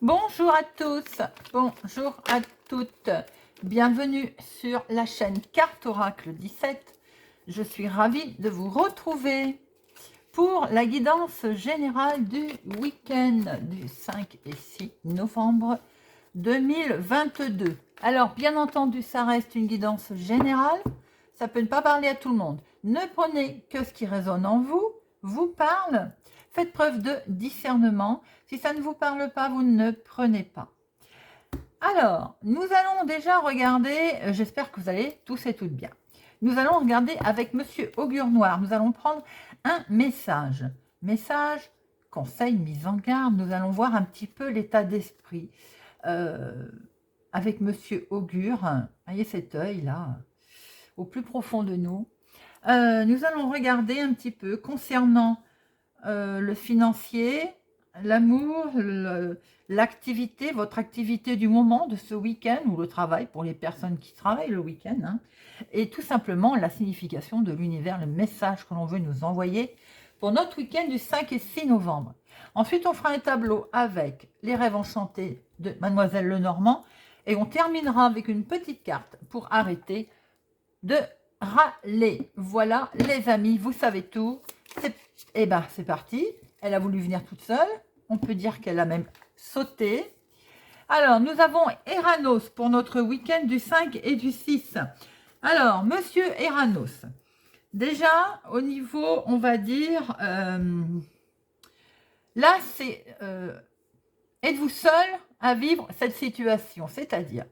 Bonjour à tous, bonjour à toutes, bienvenue sur la chaîne Carte Oracle 17. Je suis ravie de vous retrouver pour la guidance générale du week-end du 5 et 6 novembre 2022. Alors, bien entendu, ça reste une guidance générale, ça peut ne pas parler à tout le monde. Ne prenez que ce qui résonne en vous, vous parle. Faites preuve de discernement. Si ça ne vous parle pas, vous ne prenez pas. Alors, nous allons déjà regarder, j'espère que vous allez tous et toutes bien. Nous allons regarder avec Monsieur Augure Noir. Nous allons prendre un message. Message, conseil, mise en garde. Nous allons voir un petit peu l'état d'esprit avec Monsieur Augure. Voyez cet œil-là, au plus profond de nous. Nous allons regarder un petit peu concernant le financier, l'amour, l'activité, votre activité du moment de ce week-end ou le travail pour les personnes qui travaillent le week-end, hein, et tout simplement la signification de l'univers, le message que l'on veut nous envoyer pour notre week-end du 5 et 6 novembre. Ensuite, on fera un tableau avec les rêves enchantés de Mademoiselle Lenormand et on terminera avec une petite carte pour arrêter de râler. Voilà les amis, vous savez tout. Et ben c'est parti. Elle a voulu venir toute seule. On peut dire qu'elle a même sauté. Alors, nous avons Eranos pour notre week-end du 5 et du 6. Alors, Monsieur Eranos, déjà, au niveau, on va dire, là, c'est, êtes-vous seul à vivre cette situation? C'est-à-dire,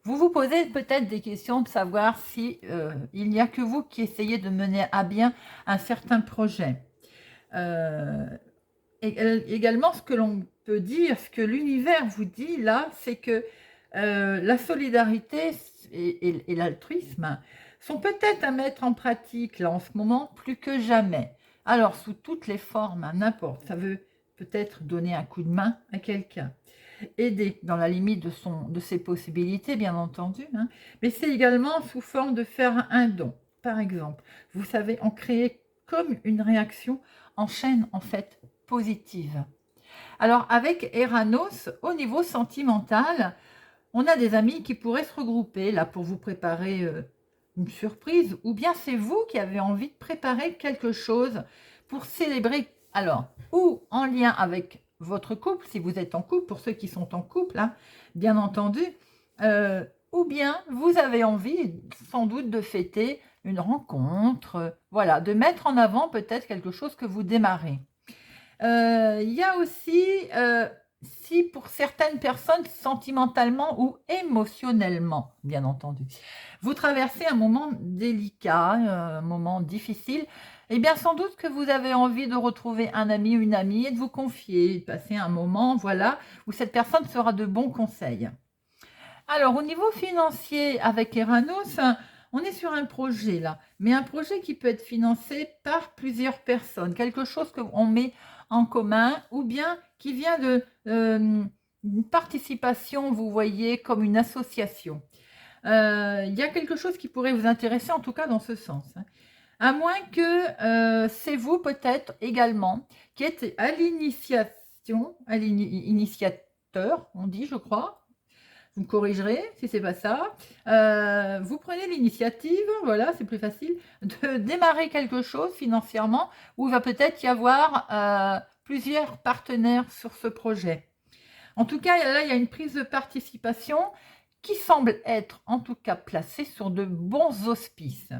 vous vous posez peut-être des questions de savoir si il n'y a que vous qui essayez de mener à bien un certain projet. Également, ce que l'on peut dire, ce que l'univers vous dit là, c'est que la solidarité et l'altruisme sont peut-être à mettre en pratique là en ce moment plus que jamais. Alors, sous toutes les formes, n'importe, ça veut peut-être donner un coup de main à quelqu'un, aider dans la limite de ses possibilités, bien entendu, hein, mais c'est également sous forme de faire un don. Par exemple, vous savez, en créer comme une réaction en chaîne, en fait, positive. Alors, avec Eranos, au niveau sentimental, on a des amis qui pourraient se regrouper là pour vous préparer une surprise, ou bien c'est vous qui avez envie de préparer quelque chose pour célébrer, alors, ou en lien avec votre couple, si vous êtes en couple, pour ceux qui sont en couple, hein, bien entendu, ou bien vous avez envie sans doute de fêter une rencontre, voilà, de mettre en avant peut-être quelque chose que vous démarrez. Il y a aussi, si pour certaines personnes, sentimentalement ou émotionnellement, bien entendu, vous traversez un moment délicat, un moment difficile, eh bien sans doute que vous avez envie de retrouver un ami, une amie et de vous confier, de passer un moment, voilà, où cette personne sera de bons conseils. Alors, au niveau financier, avec Eranos, on est sur un projet là, mais un projet qui peut être financé par plusieurs personnes, quelque chose qu'on met en commun ou bien qui vient de une participation, vous voyez, comme une association. Il y a quelque chose qui pourrait vous intéresser, en tout cas dans ce sens, hein. À moins que c'est vous peut-être également qui êtes à l'initiation, à l'initiateur, on dit, je crois. Vous me corrigerez si c'est pas ça. Vous prenez l'initiative, voilà, c'est plus facile, de démarrer quelque chose financièrement où il va peut-être y avoir plusieurs partenaires sur ce projet. En tout cas, là, il y a une prise de participation qui semble être, en tout cas, placée sur de bons auspices.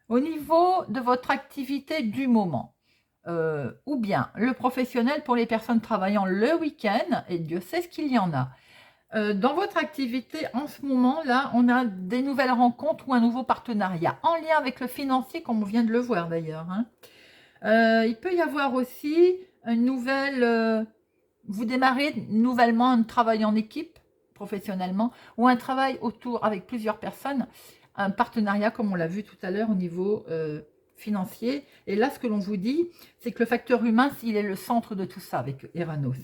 Au niveau de votre activité du moment, ou bien le professionnel pour les personnes travaillant le week-end, et Dieu sait ce qu'il y en a. Dans votre activité, en ce moment-là, on a des nouvelles rencontres ou un nouveau partenariat, en lien avec le financier, comme on vient de le voir d'ailleurs, hein. Il peut y avoir aussi une nouvelle... vous démarrez nouvellement un travail en équipe, professionnellement, ou un travail autour avec plusieurs personnes, un partenariat, comme on l'a vu tout à l'heure, au niveau financier. Et là, ce que l'on vous dit, c'est que le facteur humain, il est le centre de tout ça avec Eranos.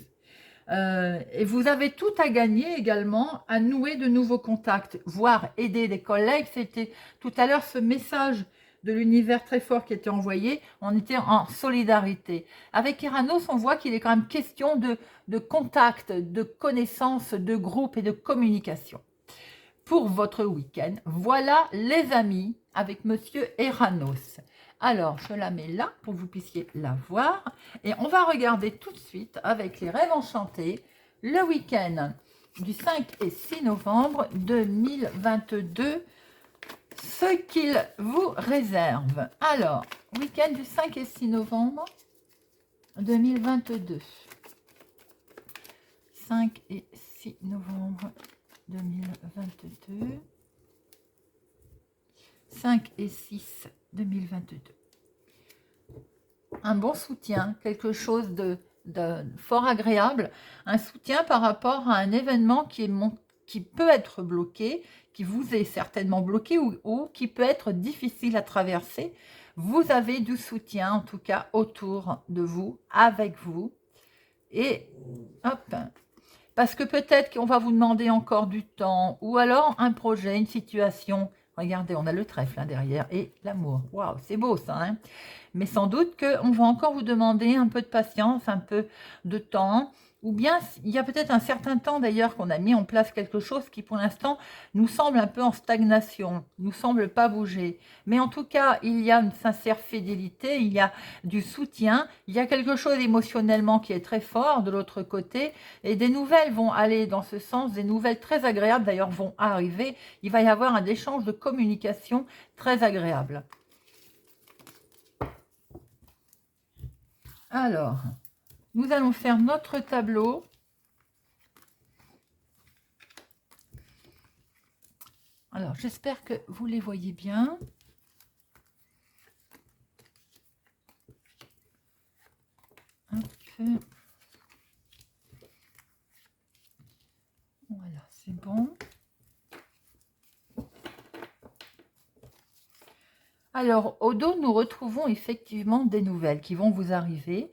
Et vous avez tout à gagner également à nouer de nouveaux contacts, voire aider des collègues. C'était tout à l'heure ce message de l'univers très fort qui était envoyé, on était en solidarité. Avec Eranos, on voit qu'il est quand même question de contact, de connaissance, de groupe et de communication. Pour votre week-end, voilà les amis avec Monsieur Eranos. Alors, je la mets là pour que vous puissiez la voir. Et on va regarder tout de suite avec les rêves enchantés le week-end du 5 et 6 novembre 2022, ce qu'il vous réserve. Alors, week-end du 5 et 6 novembre 2022. 5 et 6 novembre 2022. 5 et 6 2022. Un bon soutien, quelque chose de fort agréable, un soutien par rapport à un événement qui peut être bloqué, qui vous est certainement bloqué ou qui peut être difficile à traverser. Vous avez du soutien, en tout cas, autour de vous, avec vous. Et hop, parce que peut-être qu'on va vous demander encore du temps, ou alors un projet, une situation. Regardez, on a le trèfle là derrière et l'amour. Waouh, c'est beau ça, hein? Mais sans doute qu'on va encore vous demander un peu de patience, un peu de temps, ou bien il y a peut-être un certain temps d'ailleurs qu'on a mis en place quelque chose qui pour l'instant nous semble un peu en stagnation, nous semble pas bouger. Mais en tout cas, il y a une sincère fidélité, il y a du soutien, il y a quelque chose émotionnellement qui est très fort de l'autre côté, et des nouvelles vont aller dans ce sens, des nouvelles très agréables d'ailleurs vont arriver. Il va y avoir un échange de communication très agréable. Alors, nous allons faire notre tableau. Alors, j'espère que vous les voyez bien. Hop. Voilà, c'est bon. Alors, au dos, nous retrouvons effectivement des nouvelles qui vont vous arriver,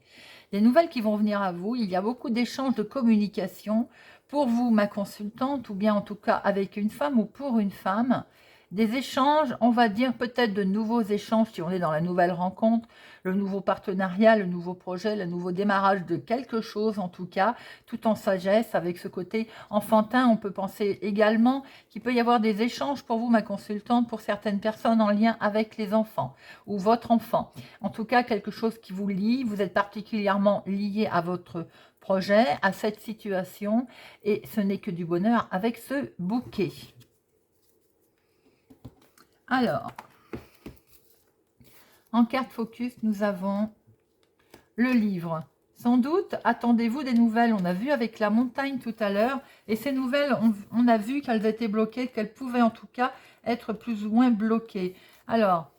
des nouvelles qui vont venir à vous. Il y a beaucoup d'échanges de communication pour vous, ma consultante, ou bien en tout cas avec une femme ou pour une femme. Des échanges, on va dire peut-être de nouveaux échanges si on est dans la nouvelle rencontre, le nouveau partenariat, le nouveau projet, le nouveau démarrage de quelque chose en tout cas, tout en sagesse avec ce côté enfantin. On peut penser également qu'il peut y avoir des échanges pour vous, ma consultante, pour certaines personnes en lien avec les enfants ou votre enfant. En tout cas, quelque chose qui vous lie, vous êtes particulièrement lié à votre projet, à cette situation, et ce n'est que du bonheur avec ce bouquet. Alors, en carte focus, nous avons le livre. Sans doute, attendez-vous des nouvelles. On a vu avec la montagne tout à l'heure, et ces nouvelles, on a vu qu'elles étaient bloquées, qu'elles pouvaient en tout cas être plus ou moins bloquées. Alors,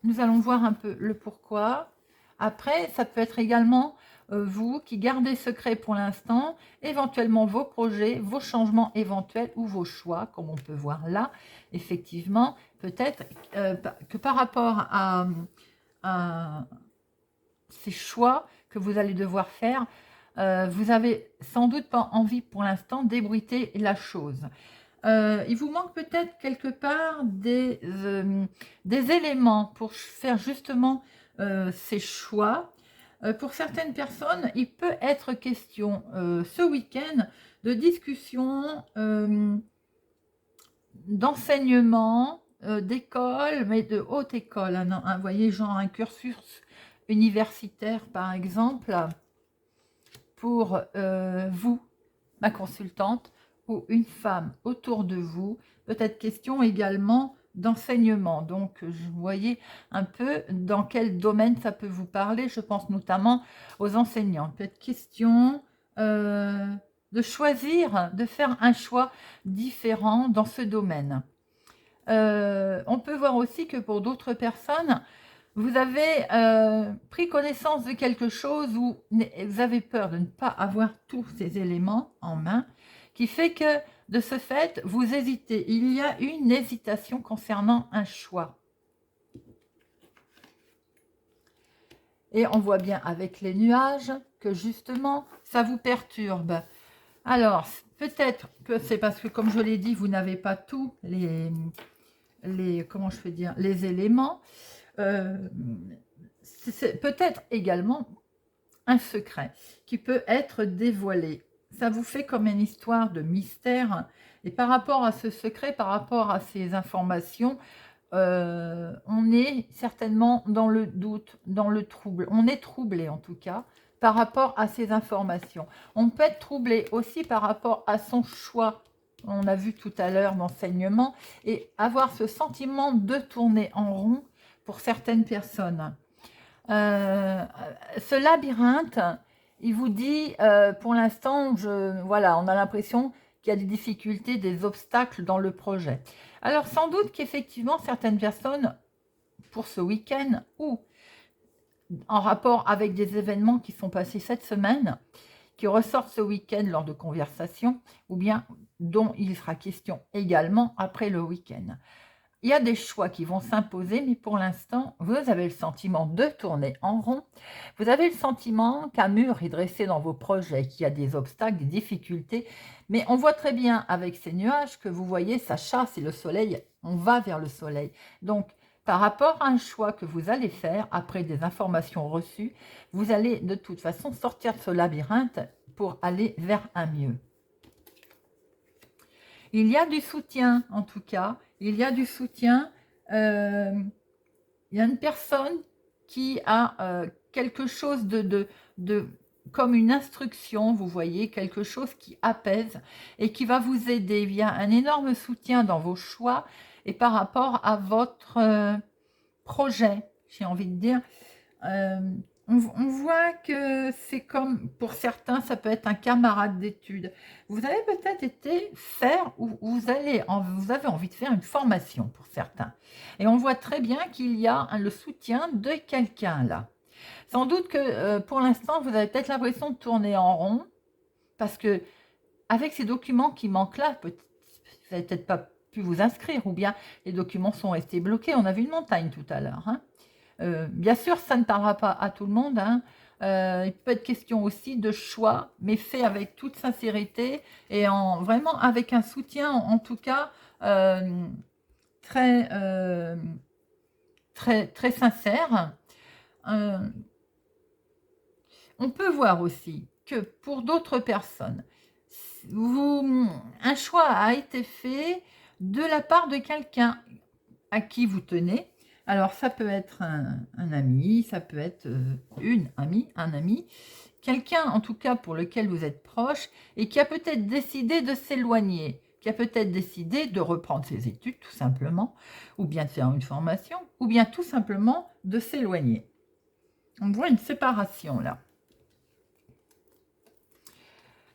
nous allons voir un peu le pourquoi. Après, ça peut être également vous qui gardez secret pour l'instant, éventuellement vos projets, vos changements éventuels ou vos choix, comme on peut voir là. Effectivement, peut-être que par rapport à ces choix que vous allez devoir faire, vous avez sans doute pas envie pour l'instant d'ébruiter la chose. Il vous manque peut-être quelque part des éléments pour faire justement ces choix. Pour certaines personnes, il peut être question ce week-end de discussion, d'enseignement, d'école, mais de haute école. Vous voyez, genre un cursus universitaire par exemple, pour vous, ma consultante, ou une femme autour de vous. Peut-être question également d'enseignement. Donc, vous voyez un peu dans quel domaine ça peut vous parler. Je pense notamment aux enseignants. Peut-être question de choisir, de faire un choix différent dans ce domaine. On peut voir aussi que pour d'autres personnes, vous avez pris connaissance de quelque chose ou vous avez peur de ne pas avoir tous ces éléments en main, qui fait que de ce fait, vous hésitez. Il y a une hésitation concernant un choix. Et on voit bien avec les nuages que justement, ça vous perturbe. Alors, peut-être que c'est parce que, comme je l'ai dit, vous n'avez pas tous comment je peux dire, les éléments. C'est peut-être également un secret qui peut être dévoilé. Ça vous fait comme une histoire de mystère. Et par rapport à ce secret, par rapport à ces informations, on est certainement dans le doute, dans le trouble. On est troublé en tout cas par rapport à ces informations. On peut être troublé aussi par rapport à son choix. On a vu tout à l'heure d'enseignement et avoir ce sentiment de tourner en rond pour certaines personnes. Ce labyrinthe, il vous dit, pour l'instant, voilà, on a l'impression qu'il y a des difficultés, des obstacles dans le projet. Alors, sans doute qu'effectivement, certaines personnes, pour ce week-end, ou en rapport avec des événements qui sont passés cette semaine, qui ressortent ce week-end lors de conversations, ou bien dont il sera question également après le week-end. Il y a des choix qui vont s'imposer, mais pour l'instant, vous avez le sentiment de tourner en rond. Vous avez le sentiment qu'un mur est dressé dans vos projets, qu'il y a des obstacles, des difficultés. Mais on voit très bien avec ces nuages que vous voyez, ça chasse et le soleil, on va vers le soleil. Donc, par rapport à un choix que vous allez faire, après des informations reçues, vous allez de toute façon sortir de ce labyrinthe pour aller vers un mieux. Il y a du soutien, en tout cas. Il y a du soutien. Il y a une personne qui a quelque chose comme une instruction, vous voyez, quelque chose qui apaise et qui va vous aider. Il y a un énorme soutien dans vos choix et par rapport à votre projet, j'ai envie de dire. On voit que c'est comme, pour certains, ça peut être un camarade d'études. Vous avez peut-être été faire, ou vous avez envie de faire une formation pour certains. Et on voit très bien qu'il y a le soutien de quelqu'un là. Sans doute que pour l'instant, vous avez peut-être l'impression de tourner en rond, parce que avec ces documents qui manquent là, vous n'avez peut-être pas pu vous inscrire, ou bien les documents sont restés bloqués. On a vu une montagne tout à l'heure, hein. Bien sûr, ça ne parlera pas à tout le monde, hein. Il peut être question aussi de choix, mais fait avec toute sincérité et vraiment avec un soutien, en tout cas, très, très sincère. On peut voir aussi que pour d'autres personnes, un choix a été fait de la part de quelqu'un à qui vous tenez. Alors, ça peut être un ami, ça peut être une amie, un ami, quelqu'un en tout cas pour lequel vous êtes proche et qui a peut-être décidé de s'éloigner, qui a peut-être décidé de reprendre ses études tout simplement, ou bien de faire une formation, ou bien tout simplement de s'éloigner. On voit une séparation là.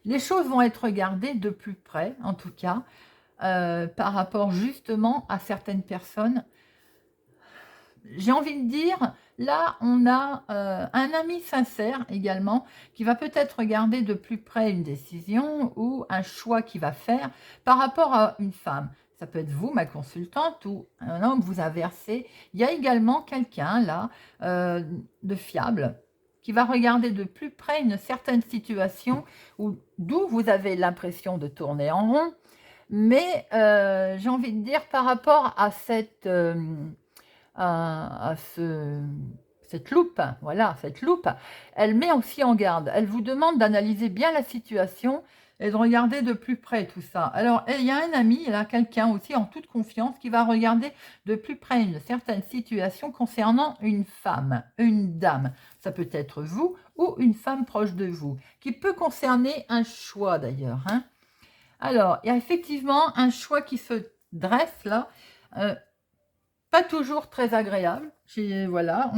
Les choses vont être regardées de plus près, en tout cas, par rapport justement à certaines personnes. J'ai envie de dire, là, on a un ami sincère également qui va peut-être regarder de plus près une décision ou un choix qu'il va faire par rapport à une femme. Ça peut être vous, ma consultante, ou un homme vous a versé. Il y a également quelqu'un là, de fiable, qui va regarder de plus près une certaine situation d'où vous avez l'impression de tourner en rond. Mais j'ai envie de dire par rapport à cette loupe, voilà, cette loupe, elle met aussi en garde. Elle vous demande d'analyser bien la situation et de regarder de plus près tout ça. Alors, il y a un ami, il y a quelqu'un aussi en toute confiance qui va regarder de plus près une certaine situation concernant une femme, une dame. Ça peut être vous ou une femme proche de vous, qui peut concerner un choix d'ailleurs, hein. Alors, il y a effectivement un choix qui se dresse là, pas toujours très agréable. Voilà,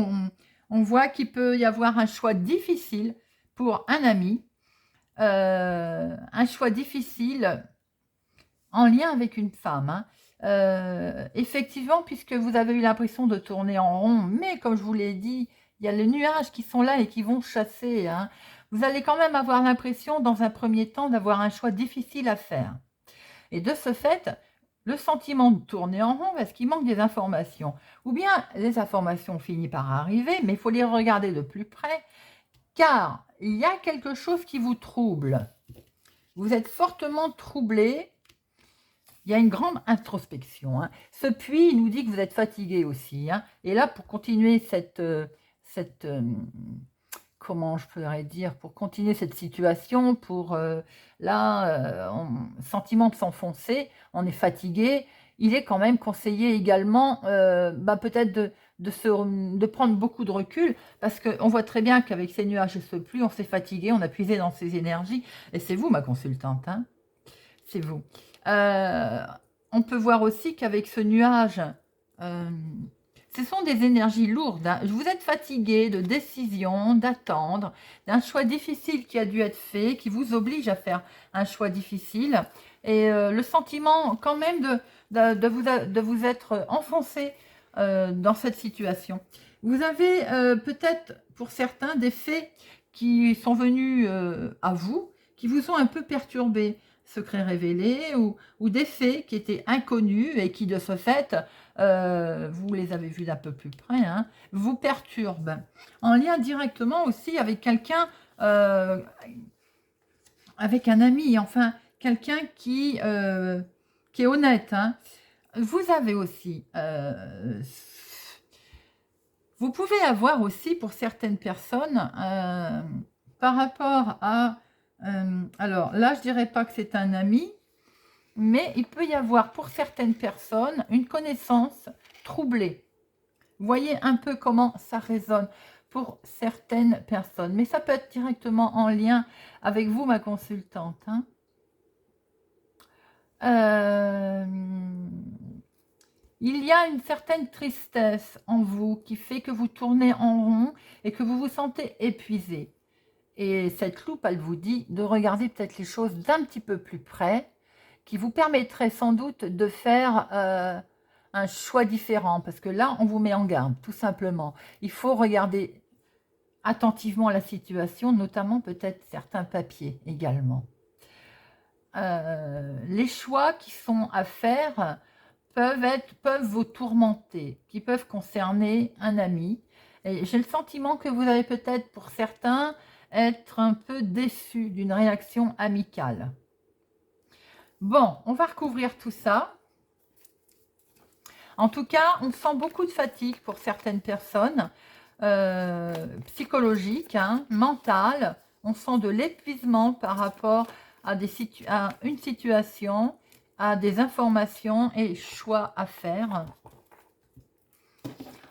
on voit qu'il peut y avoir un choix difficile pour un ami, un choix difficile en lien avec une femme, hein. Effectivement, puisque vous avez eu l'impression de tourner en rond, mais comme je vous l'ai dit, il y a les nuages qui sont là et qui vont chasser, hein. Vous allez quand même avoir l'impression, dans un premier temps, d'avoir un choix difficile à faire. Et de ce fait, le sentiment de tourner en rond parce qu'il manque des informations. Ou bien les informations finissent par arriver, mais il faut les regarder de plus près, car il y a quelque chose qui vous trouble. Vous êtes fortement troublé. Il il y a une grande introspection. Hein. Ce puits nous dit que vous êtes fatigué aussi. Hein. Et là, pour continuer comment je pourrais dire, pour continuer cette situation, pour sentiment de s'enfoncer, on est fatigué, il est quand même conseillé également peut-être de prendre beaucoup de recul, parce qu'on voit très bien qu'avec ces nuages et ce pluie, on s'est fatigué, on a puisé dans ses énergies, et c'est vous ma consultante, hein, c'est vous. On peut voir aussi qu'avec ce nuage, ce sont des énergies lourdes. Hein. Vous êtes fatigué de décisions, d'attendre, d'un choix difficile qui a dû être fait, qui vous oblige à faire un choix difficile. Et le sentiment quand même de vous être enfoncé dans cette situation. Vous avez peut-être pour certains des faits qui sont venus à vous, qui vous ont un peu perturbé, secrets révélés ou des faits qui étaient inconnus et qui de ce fait vous les avez vus d'un peu plus près, hein, vous perturbent. En lien directement aussi avec quelqu'un, avec un ami, enfin, quelqu'un qui est honnête. Hein. Vous avez aussi, vous pouvez avoir aussi pour certaines personnes, par rapport à, alors là, je dirais pas que c'est un ami, mais il peut y avoir pour certaines personnes une connaissance troublée. Voyez un peu comment ça résonne pour certaines personnes. Mais ça peut être directement en lien avec vous, ma consultante. Hein. Il y a une certaine tristesse en vous qui fait que vous tournez en rond et que vous vous sentez épuisé. Et cette loupe, elle vous dit de regarder peut-être les choses d'un petit peu plus près, qui vous permettrait sans doute de faire un choix différent. Parce que là, on vous met en garde, tout simplement. Il faut regarder attentivement la situation, notamment peut-être certains papiers également. Les choix qui sont à faire peuvent vous tourmenter, qui peuvent concerner un ami. Et j'ai le sentiment que vous allez peut-être, pour certains, être un peu déçu d'une réaction amicale. Bon, on va recouvrir tout ça. En tout cas, on sent beaucoup de fatigue pour certaines personnes, psychologique, hein, mentale. On sent de l'épuisement par rapport à une situation, à des informations et choix à faire,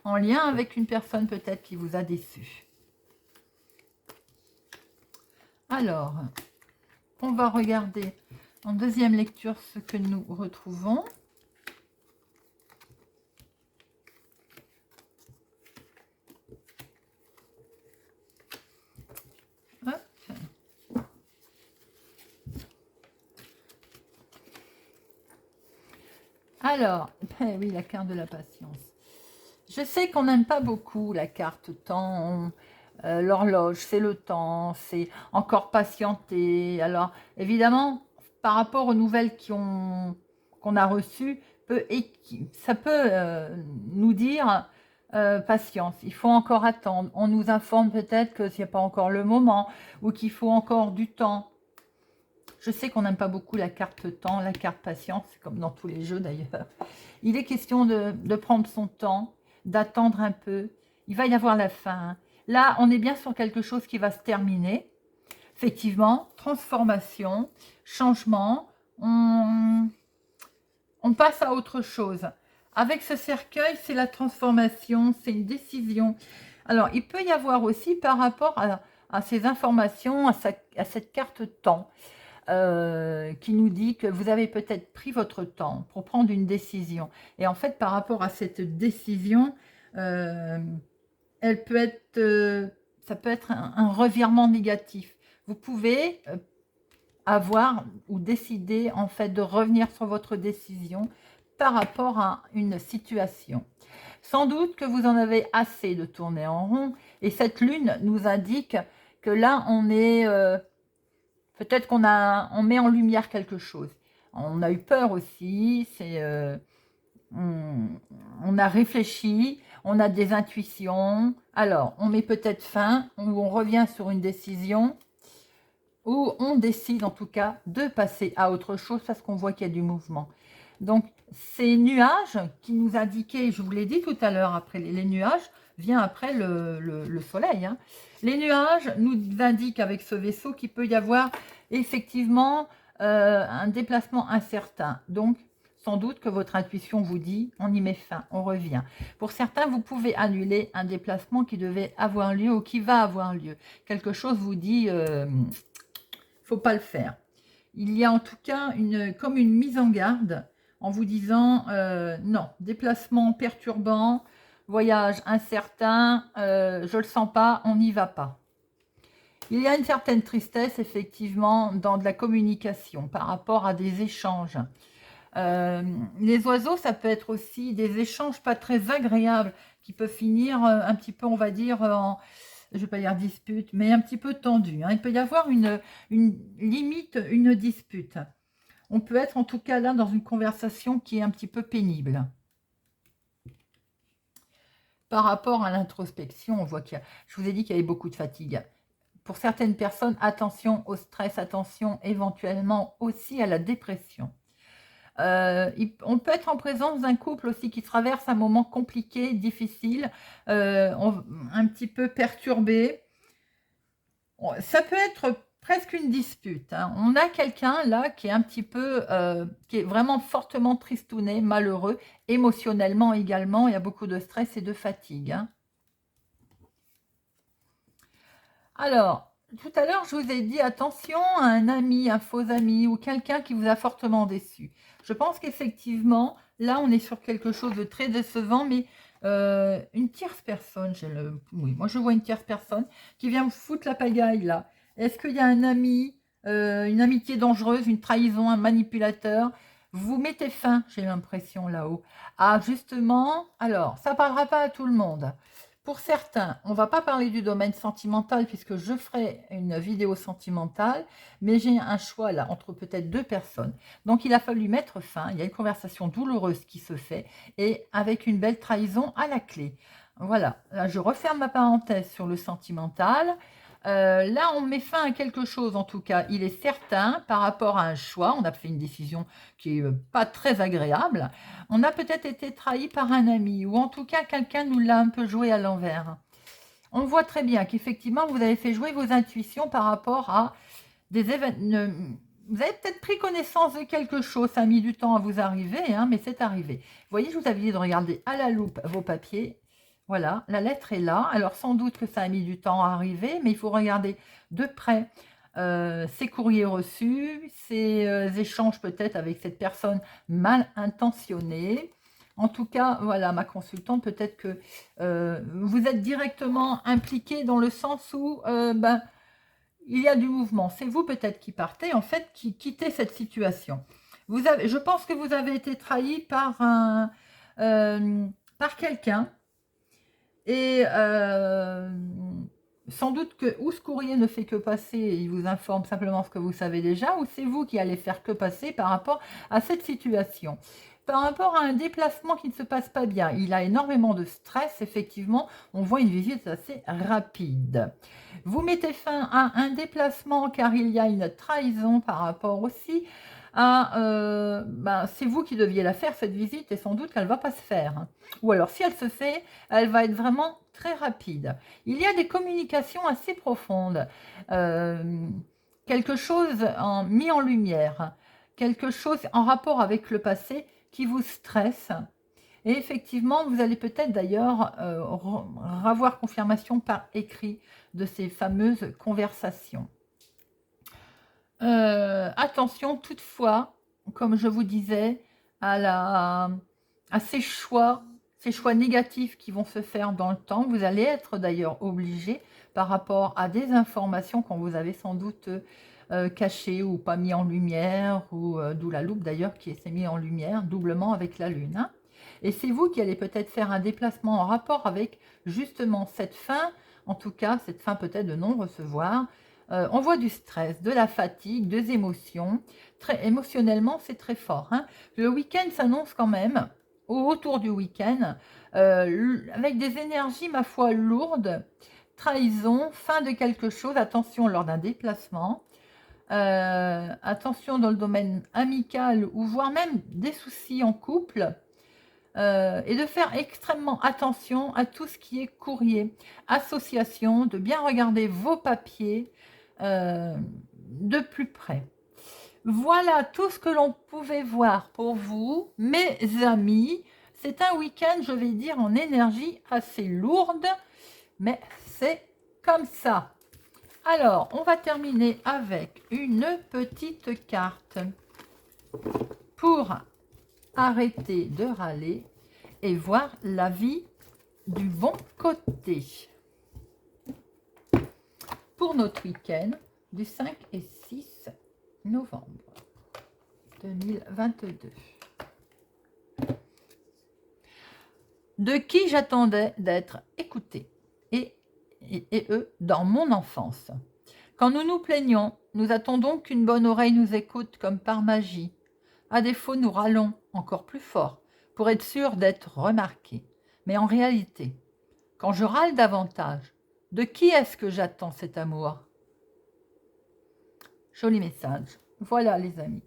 en lien avec une personne peut-être qui vous a déçu. Alors, on va regarder en deuxième lecture ce que nous retrouvons. Hop. Alors, ben oui, la carte de la patience. Je sais qu'on n'aime pas beaucoup la carte temps, l'horloge, c'est le temps, c'est encore patienter. Alors, évidemment, par rapport aux nouvelles qu'on a reçues, ça peut nous dire patience, il faut encore attendre. On nous informe peut-être que ce n'est pas encore le moment ou qu'il faut encore du temps. Je sais qu'on n'aime pas beaucoup la carte temps, la carte patience, comme dans tous les jeux d'ailleurs. Il est question de prendre son temps, d'attendre un peu. Il va y avoir la fin. Là, on est bien sur quelque chose qui va se terminer. Effectivement, transformation, changement. On passe à autre chose. Avec ce cercueil, c'est la transformation, c'est une décision. Alors, il peut y avoir aussi par rapport à ces informations, à cette carte temps, qui nous dit que vous avez peut-être pris votre temps pour prendre une décision. Et en fait, par rapport à cette décision, elle peut être, ça peut être un revirement négatif. Vous pouvez avoir ou décider en fait de revenir sur votre décision par rapport à une situation. Sans doute que vous en avez assez de tourner en rond et cette lune nous indique que là on est peut-être on met en lumière quelque chose. On a eu peur aussi, on a réfléchi, on a des intuitions. Alors, on met peut-être fin ou on revient sur une décision ou on décide en tout cas de passer à autre chose parce qu'on voit qu'il y a du mouvement. Donc, ces nuages qui nous indiquaient, je vous l'ai dit tout à l'heure, après les nuages, vient après le soleil. Hein. Les nuages nous indiquent avec ce vaisseau qu'il peut y avoir effectivement un déplacement incertain. Donc, sans doute que votre intuition vous dit, on y met fin, on revient. Pour certains, vous pouvez annuler un déplacement qui devait avoir lieu ou qui va avoir lieu. Quelque chose vous dit, faut pas le faire. Il y a en tout cas comme une mise en garde en vous disant non, déplacement perturbant, voyage incertain, je le sens pas, on n'y va pas. Il y a une certaine tristesse effectivement dans de la communication par rapport à des échanges. Les oiseaux, ça peut être aussi des échanges pas très agréables qui peuvent finir un petit peu, on va dire, je ne vais pas dire dispute, mais un petit peu tendu. Hein. Il peut y avoir une limite, une dispute. On peut être en tout cas là dans une conversation qui est un petit peu pénible. Par rapport à l'introspection, on voit qu'il y a, je vous ai dit qu'il y avait beaucoup de fatigue. Pour certaines personnes, attention au stress, attention éventuellement aussi à la dépression. On peut être en présence d'un couple aussi qui traverse un moment compliqué, difficile, un petit peu perturbé. Ça peut être presque une dispute. Hein. On a quelqu'un là qui est un petit peu, qui est vraiment fortement tristouné, malheureux, émotionnellement également. Il y a beaucoup de stress et de fatigue. Hein. Alors, tout à l'heure, je vous ai dit attention à un ami, un faux ami ou quelqu'un qui vous a fortement déçu. Je pense qu'effectivement, là, on est sur quelque chose de très décevant, mais une tierce personne, oui, moi je vois une tierce personne qui vient vous foutre la pagaille là. Est-ce qu'il y a un ami, une amitié dangereuse, une trahison, un manipulateur? Vous mettez fin, j'ai l'impression là-haut. Ah, justement, alors, ça ne parlera pas à tout le monde. Pour certains, on ne va pas parler du domaine sentimental puisque je ferai une vidéo sentimentale, mais j'ai un choix là entre peut-être deux personnes. Donc il a fallu mettre fin, il y a une conversation douloureuse qui se fait et avec une belle trahison à la clé. Voilà, là je referme ma parenthèse sur le sentimental. Là, on met fin à quelque chose, en tout cas, il est certain, par rapport à un choix, on a fait une décision qui n'est pas très agréable, on a peut-être été trahi par un ami, ou en tout cas, quelqu'un nous l'a un peu joué à l'envers. On voit très bien qu'effectivement, vous avez fait jouer vos intuitions par rapport à des événements. Vous avez peut-être pris connaissance de quelque chose, ça a mis du temps à vous arriver, hein, mais c'est arrivé. Vous voyez, je vous avais dit de regarder à la loupe vos papiers. Voilà, la lettre est là. Alors, sans doute que ça a mis du temps à arriver, mais il faut regarder de près ces courriers reçus, ces échanges peut-être avec cette personne mal intentionnée. En tout cas, voilà, ma consultante, peut-être que vous êtes directement impliqué dans le sens où il y a du mouvement. C'est vous peut-être qui partez, en fait, qui quittez cette situation. Je pense que vous avez été trahi par par quelqu'un. Et sans doute que ou ce courrier ne fait que passer et il vous informe simplement ce que vous savez déjà, ou c'est vous qui allez faire que passer par rapport à cette situation. Par rapport à un déplacement qui ne se passe pas bien, il a énormément de stress, effectivement, on voit une visite assez rapide. Vous mettez fin à un déplacement car il y a une trahison par rapport aussi à... c'est vous qui deviez la faire, cette visite, et sans doute qu'elle ne va pas se faire. Ou alors, si elle se fait, elle va être vraiment très rapide. Il y a des communications assez profondes, quelque chose mis en lumière, quelque chose en rapport avec le passé qui vous stresse. Et effectivement, vous allez peut-être d'ailleurs avoir confirmation par écrit de ces fameuses conversations. Attention toutefois, comme je vous disais, à ces choix négatifs qui vont se faire dans le temps. Vous allez être d'ailleurs obligé par rapport à des informations qu'on vous avait sans doute cachées ou pas mis en lumière, ou d'où la loupe d'ailleurs qui s'est mis en lumière doublement avec la lune. Hein. Et c'est vous qui allez peut-être faire un déplacement en rapport avec justement cette fin, en tout cas cette fin peut-être de non-recevoir. On voit du stress, de la fatigue, des émotions. Émotionnellement, c'est très fort. Hein. Le week-end s'annonce quand même, autour du week-end, avec des énergies, ma foi, lourdes, trahison, fin de quelque chose, attention lors d'un déplacement. attention dans le domaine amical ou voire même des soucis en couple. Et de faire extrêmement attention à tout ce qui est courrier, association, de bien regarder vos papiers de plus près. Voilà tout ce que l'on pouvait voir pour vous, mes amis. C'est un week-end, je vais dire, en énergie assez lourde, mais c'est comme ça. Alors, on va terminer avec une petite carte pour arrêter de râler et voir la vie du bon côté. Pour notre week-end du 5 et 6 novembre 2022. De qui j'attendais d'être écoutée et eux dans mon enfance. Quand nous nous plaignons, nous attendons qu'une bonne oreille nous écoute comme par magie. À défaut, nous râlons encore plus fort pour être sûr d'être remarqués. Mais en réalité, quand je râle davantage, de qui est-ce que j'attends cet amour? Joli message. Voilà les amis.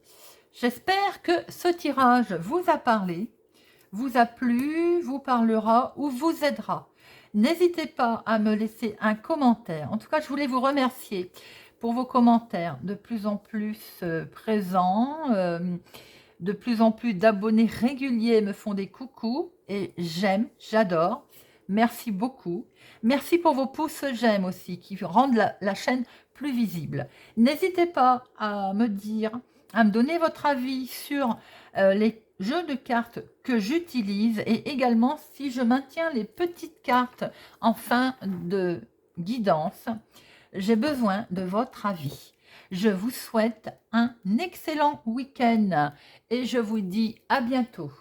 J'espère que ce tirage vous a parlé, vous a plu, vous parlera ou vous aidera. N'hésitez pas à me laisser un commentaire. En tout cas, je voulais vous remercier pour vos commentaires de plus en plus présents. De plus en plus d'abonnés réguliers me font des coucous et j'aime, j'adore. Merci beaucoup. Merci pour vos pouces j'aime aussi qui rendent la chaîne plus visible. N'hésitez pas à me dire, à me donner votre avis sur les jeux de cartes que j'utilise et également si je maintiens les petites cartes en fin de guidance. J'ai besoin de votre avis. Je vous souhaite un excellent week-end et je vous dis à bientôt.